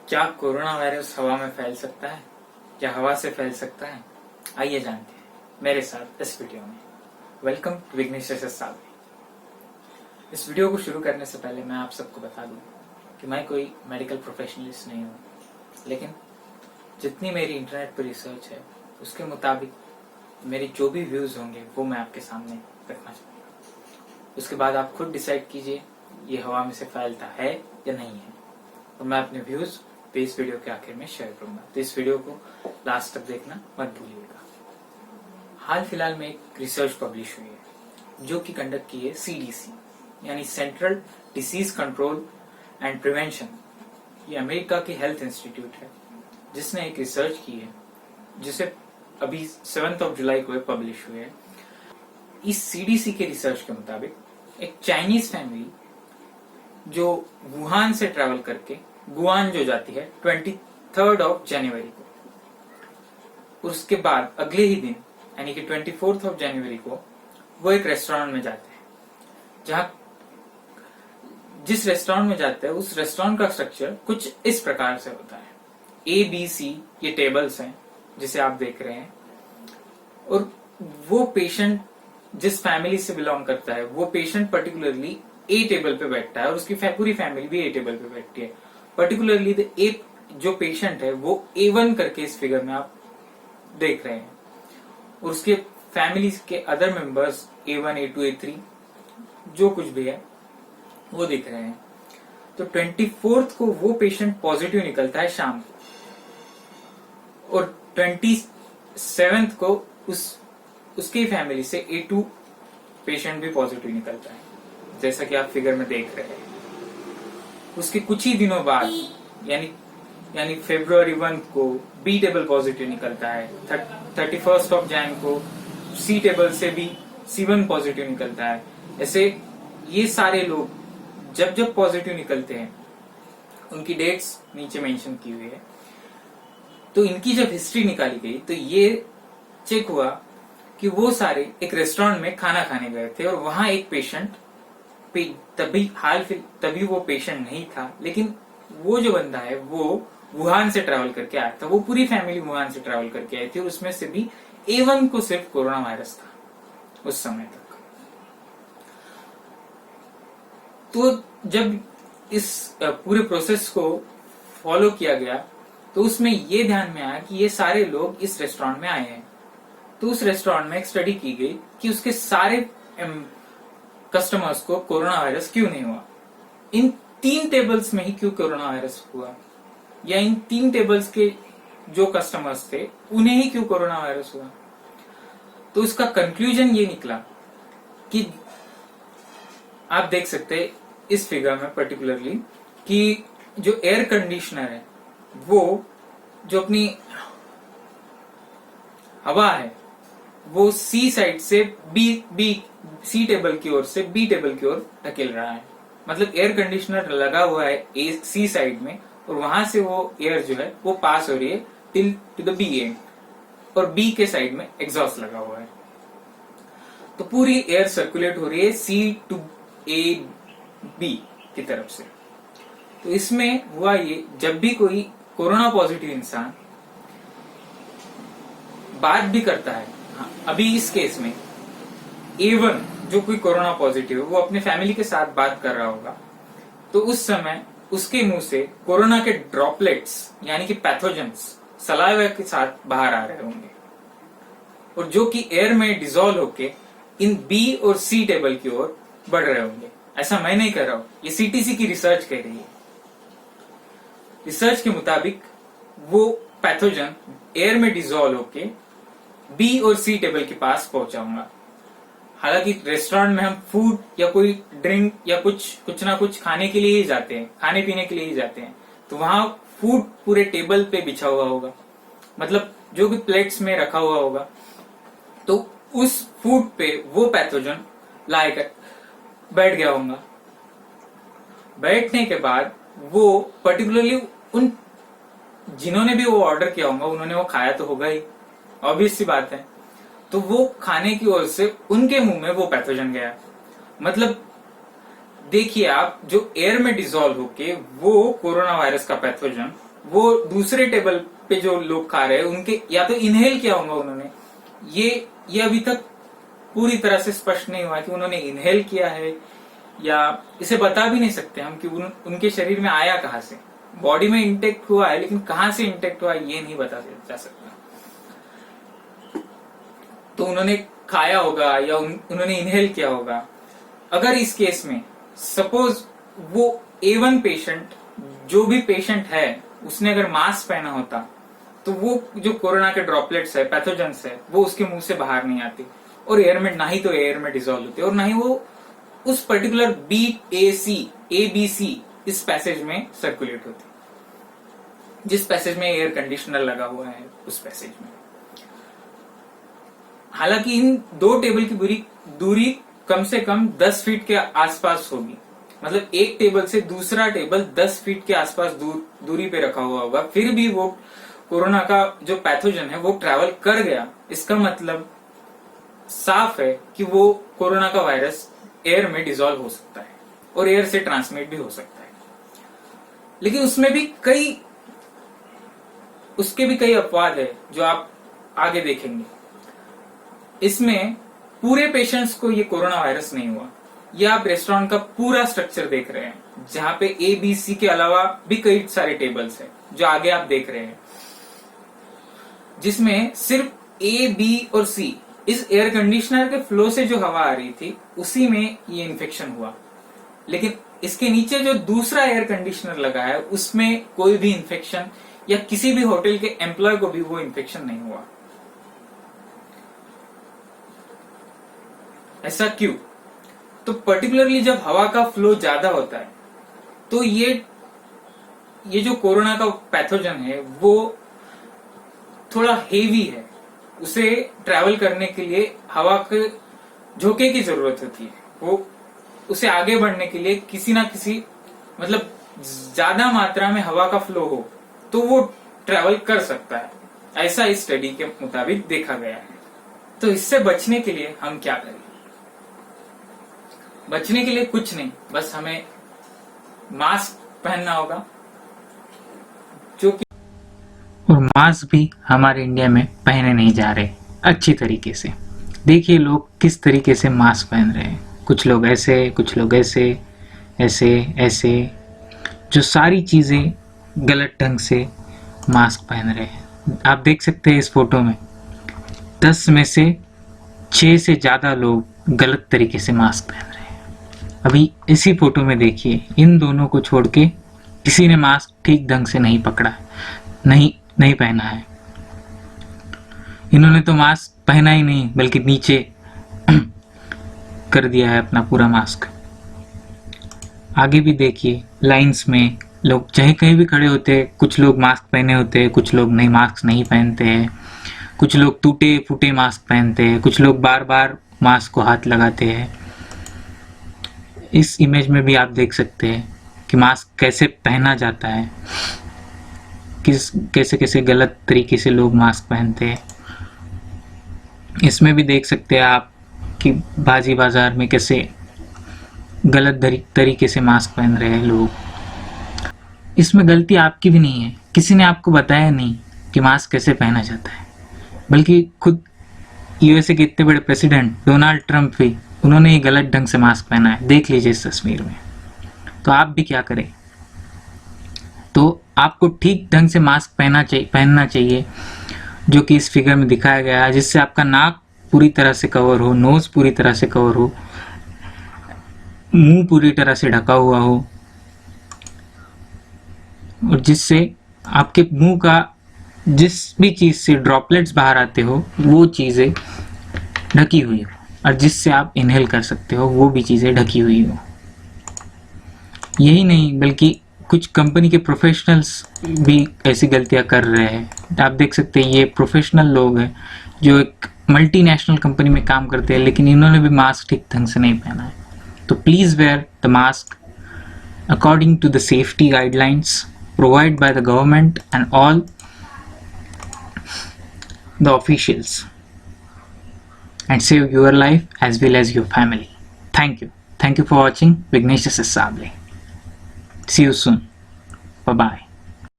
क्या corona virus हवा में फैल सकता है या हवा से फैल सकता है? आइए जानते हैं मेरे साथ इस वीडियो में। वेलकम टू विघ्नेश साहब। इस वीडियो को शुरू करने से पहले मैं आप सबको बता दूं कि मैं कोई मेडिकल प्रोफेशनलिस्ट नहीं हूं, लेकिन जितनी मेरी इंटरनेट पर रिसर्च है उसके मुताबिक मेरे जो भी व्यूज होंगे वो मैं आपके सामने रखना चाहूंगा। उसके बाद आप खुद डिसाइड कीजिए ये हवा में से फैलता है या नहीं है, और मैं अपने व्यूज पे इस वीडियो के आखिर में शेयर करूंगा, तो इस वीडियो को लास्ट तक देखना मत भूलिएगा। हाल फिलहाल में एक रिसर्च पब्लिश हुई है जो कि कंडक्ट की है CDC यानी central disease control and prevention. ये अमेरिका की हेल्थ इंस्टीट्यूट है जिसने एक रिसर्च की है जिसे अभी 7 जुलाई को पब्लिश हुई है। इस CDC के रिसर्च के मुताबिक एक चाइनीज फैमिली जो वुहान से ट्रैवल करके गुआन जो जाती है 23 जनवरी को, उसके बाद अगले ही दिन यानी कि 24 जनवरी को वो एक रेस्टोरेंट में जाते हैं। जहां जिस रेस्टोरेंट में जाते हैं उस रेस्टोरेंट का स्ट्रक्चर कुछ इस प्रकार से होता है। ABC ये टेबल्स हैं जिसे आप देख रहे हैं, और वो पेशेंट जिस फैमिली से बिलोंग करता है वो पेशेंट पर्टिकुलरली A टेबल पे बैठता है और उसकी पूरी फैमिली भी A टेबल पे बैठती है। पर्टिकुलरली A जो पेशेंट है वो A1 करके इस फिगर में आप देख रहे हैं, और उसके फैमिली के other members A1, A2, A3 जो कुछ भी है वो दिख रहे हैं। तो 24 को वो पेशेंट पॉजिटिव निकलता है शाम को, और 27 को उसकी फैमिली से A2 पेशेंट भी पॉजिटिव निकलता है, जैसा कि आप फिगर में देख रहे हैं। उसके कुछ ही दिनों बाद यानी फरवरी 1 को B टेबल पॉजिटिव निकलता है। 31 जैन को C टेबल से भी C1 पॉजिटिव निकलता है। ऐसे ये सारे लोग जब जब पॉजिटिव निकलते हैं उनकी डेट्स नीचे मेंशन की हुई है। तो इनकी जब हिस्ट्री निकाली गई तो ये चेक हुआ कि वो सारे एक रेस्टोरेंट में खाना खाने गए थे, और वहां एक पेशेंट तभी वो पेशेंट नहीं था, लेकिन वो जो बंदा है वो वुहान से ट्रैवल करके आया था। वो पूरी फैमिली वुहान से ट्रैवल करके आई थी, और उसमें से भी A1 को सिर्फ कोरोना वायरस था उस समय तक। तो जब इस पूरे प्रोसेस को फॉलो किया गया तो उसमें ये ध्यान में आया कि ये सारे लोग इस रेस्टोरेंट में आए हैं। तो उस रेस्टोरेंट में एक स्टडी की गई कि उसके सारे कस्टमर्स को कोरोना वायरस क्यों नहीं हुआ, इन 3 टेबल्स में ही क्यों कोरोना वायरस हुआ, या इन 3 टेबल्स के जो कस्टमर्स थे उन्हें ही क्यों कोरोना वायरस हुआ। तो इसका कंक्लूजन ये निकला कि आप देख सकते हैं इस फिगर में पर्टिकुलरली कि जो एयर कंडीशनर है वो जो अपनी हवा है वो C साइड से C टेबल की ओर से B टेबल की ओर धकेल रहा है। मतलब एयर कंडीशनर लगा हुआ है C साइड में, और वहां से वो एयर जो है वो पास हो रही है till two the B and, और B के साइड में एग्जॉस्ट लगा हुआ है। तो पूरी एयर सर्कुलेट हो रही है C टू A B की तरफ से। तो इसमें हुआ ये, जब भी कोई कोरोना पॉजिटिव इंसान बात भी करता है, अभी इस केस में A1 जो कोई कोरोना पॉजिटिव है वो अपने फैमिली के साथ बात कर रहा होगा, तो उस समय उसके मुंह से कोरोना के ड्रॉपलेट्स यानी कि पैथोजेंस सलाइवा के साथ बाहर आ रहे होंगे, और जो कि एयर में डिसॉल्व होके इन B और C टेबल की ओर बढ़ रहे होंगे। ऐसा मैं नहीं कर रहा हूं, ये CDC की रिसर्च कह रही है। रिसर्च के मुताबिक वो पैथोजन एयर में डिसॉल्व होके B और C टेबल के पास पहुंचाऊंगा। हालांकि रेस्टोरेंट में हम फूड या कोई ड्रिंक या कुछ ना कुछ खाने के लिए ही जाते हैं, खाने पीने के लिए ही जाते हैं, तो वहां फूड पूरे टेबल पे बिछा हुआ होगा, मतलब जो भी प्लेट्स में रखा हुआ होगा, तो उस फूड पे वो पैथोजन लाकर बैठ गया होगा। बैठने के बाद वो पर्टिकुलरली उन जिन्होंने भी वो ऑर्डर किया होगा उन्होंने वो खाया तो होगा ही, ऑब्वियस सी बात है। तो वो खाने की ओर से उनके मुंह में वो पैथोजन गया। मतलब देखिए आप, जो एयर में डिसॉल्व होके वो कोरोना वायरस का पैथोजन वो दूसरे टेबल पे जो लोग खा रहे हैं उनके या तो इनहेल किया होगा उन्होंने, ये अभी तक पूरी तरह से स्पष्ट नहीं हुआ कि उन्होंने इनहेल किया है, या इसे बता भी नहीं सकते हम कि उनके शरीर में आया कहां से। बॉडी में इंटेक्ट हुआ है लेकिन कहां से इंटेक्ट हुआ ये नहीं बता जा सकता। तो उन्होंने खाया होगा या उन्होंने इनहेल किया होगा। अगर इस केस में सपोज वो A1 पेशेंट, जो भी पेशेंट है, उसने अगर मास्क पहना होता तो वो जो कोरोना के ड्रॉपलेट्स है, पैथोजेंस है, वो उसके मुंह से बाहर नहीं आती और एयर में, ना ही तो एयर में डिसॉल्व होती और ना ही वो उस पर्टिकुलर ABC इस पैसेज में सर्कुलेट होती, जिस पैसेज में एयर कंडीशनर लगा हुआ है उस पैसेज में। हालांकि इन दो टेबल की दूरी कम से कम 10 फीट के आसपास होगी, मतलब एक टेबल से दूसरा टेबल 10 फीट के आसपास दूरी पे रखा हुआ होगा, फिर भी वो कोरोना का जो पैथोजन है वो ट्रैवल कर गया। इसका मतलब साफ है कि वो कोरोना का वायरस एयर में डिसॉल्व हो सकता है और एयर से ट्रांसमिट भी हो सकता है। लेकिन उसके भी कई अपवाद है जो आप आगे देखेंगे। इसमें पूरे पेशेंट्स को ये कोरोना वायरस नहीं हुआ। ये आप रेस्टोरेंट का पूरा स्ट्रक्चर देख रहे हैं जहां पे ABC के अलावा भी कई सारे टेबल्स हैं जो आगे आप देख रहे हैं, जिसमें सिर्फ A, B और C, इस एयर कंडीशनर के फ्लो से जो हवा आ रही थी उसी में ये इन्फेक्शन हुआ। लेकिन इसके नीचे जो दूसरा एयर कंडीशनर लगा है उसमें कोई भी इन्फेक्शन या किसी भी होटल के एम्प्लॉय को भी वो इन्फेक्शन नहीं हुआ। ऐसा क्यों? तो पर्टिकुलरली जब हवा का फ्लो ज्यादा होता है तो ये जो कोरोना का पैथोजन है वो थोड़ा हेवी है, उसे ट्रैवल करने के लिए हवा के झोंके की जरूरत होती है। वो उसे आगे बढ़ने के लिए किसी ना किसी, मतलब ज्यादा मात्रा में हवा का फ्लो हो तो वो ट्रैवल कर सकता है, ऐसा इस स्टडी के मुताबिक देखा गया है। तो इससे बचने के लिए हम क्या करें? बचने के लिए कुछ नहीं, बस हमें मास्क पहनना होगा, जो कि और मास्क भी हमारे इंडिया में पहने नहीं जा रहे अच्छी तरीके से। देखिए लोग किस तरीके से मास्क पहन रहे हैं, कुछ लोग ऐसे, कुछ लोग ऐसे ऐसे ऐसे, जो सारी चीजें गलत ढंग से मास्क पहन रहे हैं। आप देख सकते हैं इस फोटो में 10 में से 6 से ज्यादा लोग गलत तरीके से मास्क पहन रहे हैं। अभी इसी फोटो में देखिए, इन दोनों को छोड़ के किसी ने मास्क ठीक ढंग से नहीं पकड़ा, नहीं पहना है। इन्होंने तो मास्क पहना ही नहीं बल्कि नीचे कर दिया है अपना पूरा मास्क। आगे भी देखिए, लाइंस में लोग चाहे कहीं भी खड़े होते हैं, कुछ लोग मास्क पहने होते हैं, कुछ लोग नहीं, मास्क नहीं पहनते हैं, कुछ लोग टूटे फूटे मास्क पहनते हैं, कुछ लोग बार बार मास्क को हाथ लगाते हैं। इस इमेज में भी आप देख सकते हैं कि मास्क कैसे पहना जाता है, कैसे कैसे गलत तरीके से लोग मास्क पहनते हैं। इसमें भी देख सकते हैं आप कि बाजी बाजार में कैसे गलत तरीके से मास्क पहन रहे हैं लोग। इसमें गलती आपकी भी नहीं है, किसी ने आपको बताया नहीं कि मास्क कैसे पहना जाता है, बल्कि खुद USA के इतने बड़े प्रेसिडेंट डोनाल्ड ट्रंप भी, उन्होंने ही गलत ढंग से मास्क पहना है। देख लीजिए इस तस्वीर में। तो आप भी क्या करें? तो आपको ठीक ढंग से मास्क पहनना चाहिए जो कि इस फिगर में दिखाया गया है, जिससे आपका नाक पूरी तरह से कवर हो, नोज पूरी तरह से कवर हो, मुंह पूरी तरह से ढका हुआ हो, और जिससे आपके मुंह का जिस भी चीज से ड्रॉपलेट्स बाहर आते हो वो चीजें ढकी हुई हो, और जिससे आप इनहेल कर सकते हो वो भी चीजें ढकी हुई हो। यही नहीं बल्कि कुछ कंपनी के प्रोफेशनल्स भी ऐसी गलतियां कर रहे हैं। आप देख सकते हैं ये प्रोफेशनल लोग हैं जो एक मल्टीनेशनल कंपनी में काम करते हैं, लेकिन इन्होंने भी मास्क ठीक ढंग से नहीं पहना है। तो please wear the mask according to the safety guidelines provide by the government and all the officials, and save your life as well as your family. Thank you for watching Vignesh Sable. See you soon. Bye bye.